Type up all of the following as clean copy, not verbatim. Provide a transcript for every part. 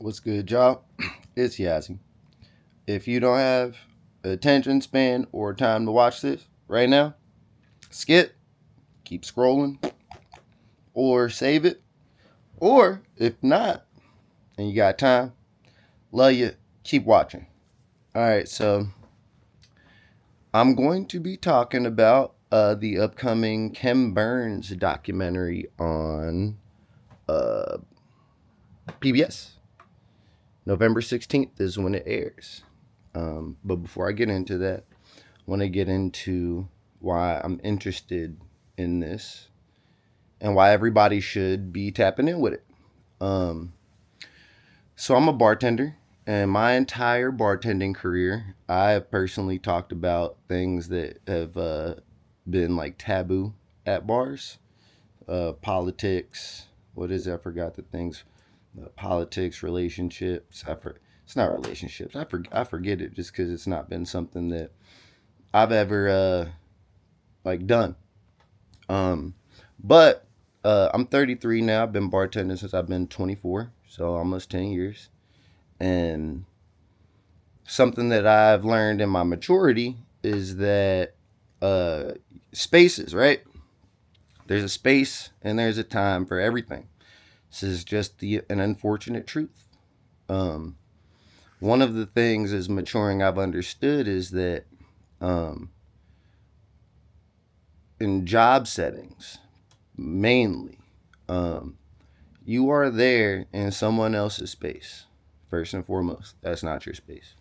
What's good, y'all? It's Yazzie. If you don't have attention span or time to watch this right now, skip, keep scrolling, or save it. Or if not, and you got time, love you, keep watching. All right, so I'm going to be talking about the upcoming Ken Burns documentary on uh, PBS. November 16th is when it airs. But before I get into that, I want to get into why I'm interested in this and why everybody should be tapping in with it. Um, so I'm a bartender, and my entire bartending career, I have personally talked about things that have been like taboo at bars, politics. What is it? I forgot the things. Politics, relationships. It's not relationships. I forget it just because it's not been something that I've ever like done. Um, but I'm 33 now. I've been bartending since I've been 24, so almost 10 years. And something that I've learned in my maturity is that uh, spaces, right? There's a space and there's a time for everything. This is just an unfortunate truth. Um, One of the things as maturing I've understood is that um, in job settings, mainly, um, you are there in someone else's space. First and foremost, that's not your space.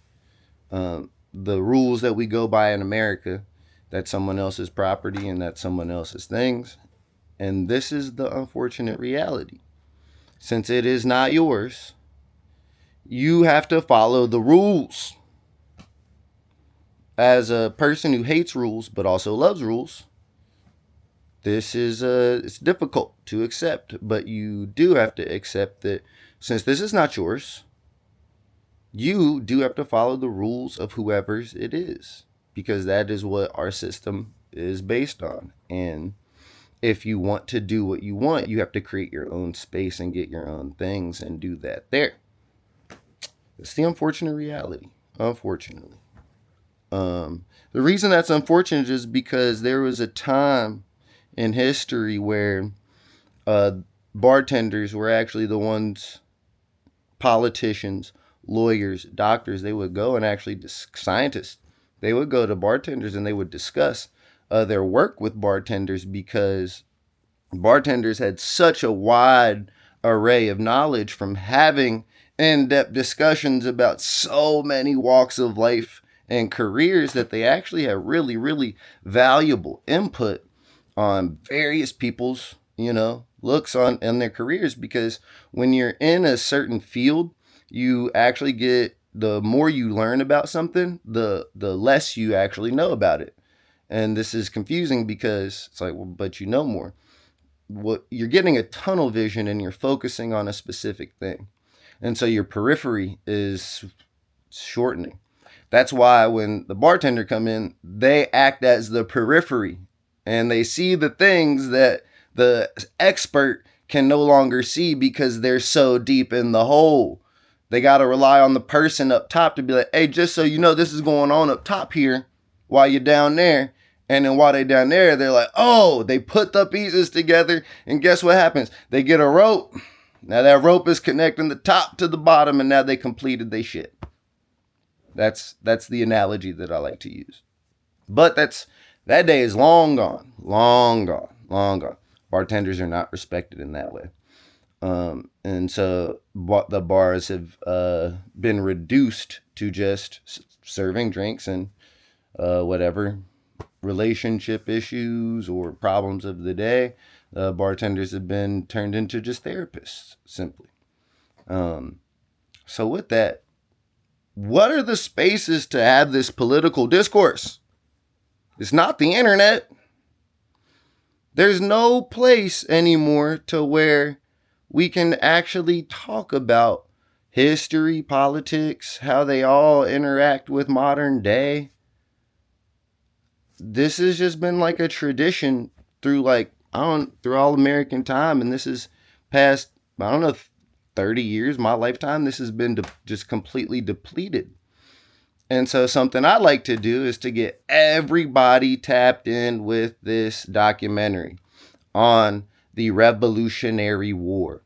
The rules that we go by in America, that's someone else's property and that's someone else's things. And this is the unfortunate reality. Since it is not yours, you have to follow the rules. As a person who hates rules but also loves rules, this is it's difficult to accept, but you do have to accept that since this is not yours, you do have to follow the rules of whoever's it is because that is what our system is based on. And if you want to do what you want, you have to create your own space and get your own things and do that there. It's the unfortunate reality, unfortunately. The reason that's unfortunate is because there was a time in history where uh, bartenders were actually the ones, politicians, lawyers, doctors, they would go and actually, scientists, they would go to bartenders and they would discuss their work with bartenders because bartenders had such a wide array of knowledge from having in depth discussions about so many walks of life and careers that they actually had really, really valuable input on various people's, looks on in their careers because when you're in a certain field, you actually get the more you learn about something, the less you actually know about it. And this is confusing because it's like, well, but you know more. What you're getting a tunnel vision and you're focusing on a specific thing. And so your periphery is shortening. That's why when the bartender come in, they act as the periphery and they see the things that the expert can no longer see because they're so deep in the hole. They got to rely on the person up top to be like, hey, just so you know, this is going on up top here while you're down there. And then while they're down there, they're like, oh, they put the pieces together. And guess what happens? They get a rope. Now that rope is connecting the top to the bottom, and now they completed their shit. That's the analogy that I like to use. But that day is long gone, long gone, long gone. Bartenders are not respected in that way. And so the bars have been reduced to just serving drinks and whatever relationship issues or problems of the day. Bartenders have been turned into just therapists, simply. So with that, what are the spaces to have this political discourse? It's not the internet. There's no place anymore to where we can actually talk about history, politics, how they all interact with modern day. This has just been like a tradition through through all American time, and this is past, I don't know, 30 years, my lifetime, this has been just completely depleted. And so something I like to do is to get everybody tapped in with this documentary on the Revolutionary War.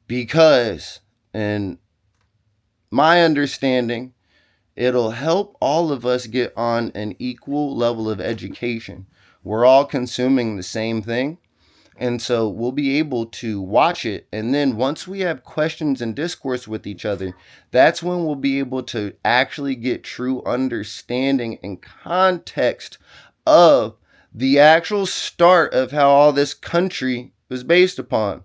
Because, in my understanding, it'll help all of us get on an equal level of education. We're all consuming the same thing. And so we'll be able to watch it. And then once we have questions and discourse with each other, that's when we'll be able to actually get true understanding and context of the actual start of how all this country was based upon.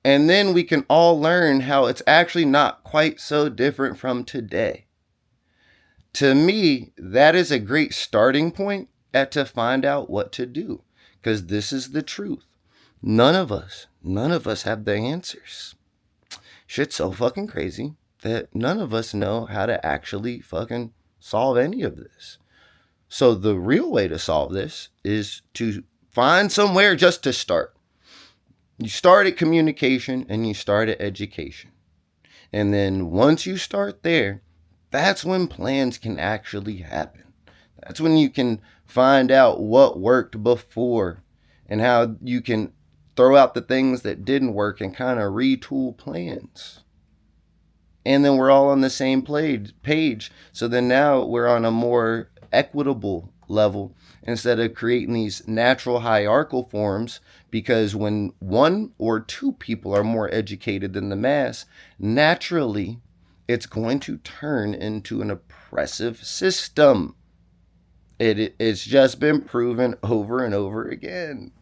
And then we can all learn how it's actually not quite so different from today. To me, that is a great starting point to find out what to do, because this is the truth. None of us have the answers. Shit's so fucking crazy that none of us know how to actually fucking solve any of this. So the real way to solve this is to find somewhere just to start. You start at communication and you start at education. And then once you start there, that's when plans can actually happen. That's when you can find out what worked before and how you can throw out the things that didn't work and kind of retool plans. And then we're all on the same page. So then now we're on a more equitable level instead of creating these natural hierarchical forms, because when one or two people are more educated than the mass, naturally it's going to turn into an oppressive system. It's just been proven over and over again.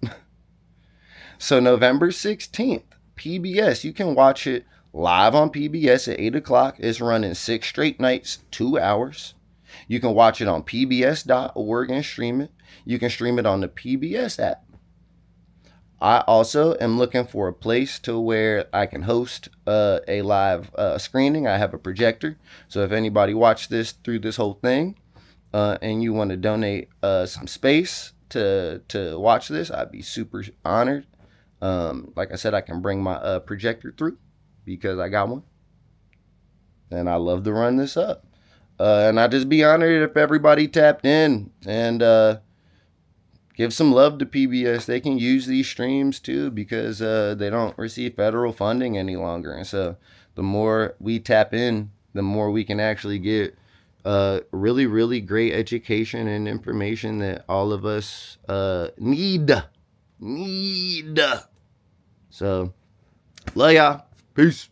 So November 16th, PBS, you can watch it live on PBS at 8 o'clock. It's running 6 straight nights, 2 hours. You can watch it on pbs.org and stream it. You can stream it on the PBS app. I also am looking for a place to where I can host a live screening. I have a projector. So if anybody watched this through this whole thing and you want to donate some space to watch this, I'd be super honored. Like I said, I can bring my projector through because I got one. And I love to run this up. And I'd just be honored if everybody tapped in and give some love to PBS. They can use these streams too because they don't receive federal funding any longer. And so the more we tap in, the more we can actually get really, really great education and information that all of us need. So, love y'all. Peace.